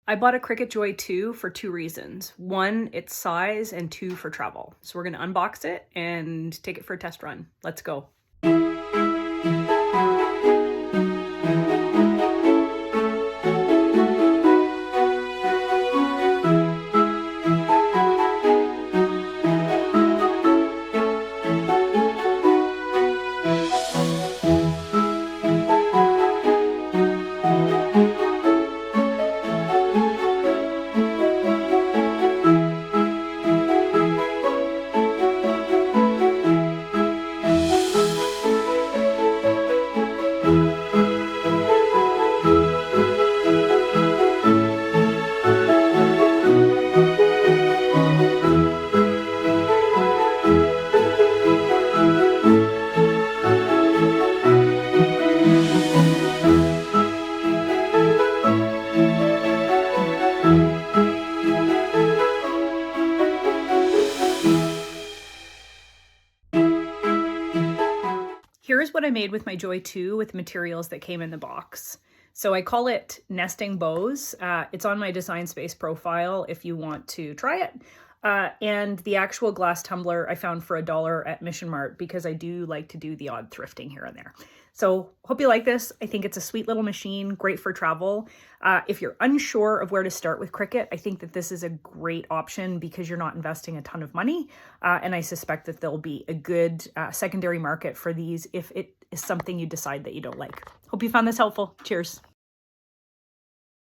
I bought a Cricut Joy 2 for two reasons. One, its size, and two, for travel. So we're gonna unbox it and take it for a test run. Let's go. Here's what I made with my Joy 2 with materials that came in the box. So I call it nesting bows. It's on my Design Space profile if you want to try it. And the actual glass tumbler I found for $1 at Mission Mart because I do like to do the odd thrifting here and there. So hope you like this. I think it's a sweet little machine, great for travel. If you're unsure of where to start with Cricut, I think that this is a great option because you're not investing a ton of money. And I suspect that there'll be a good secondary market for these if it is something you decide that you don't like. Hope you found this helpful. Cheers.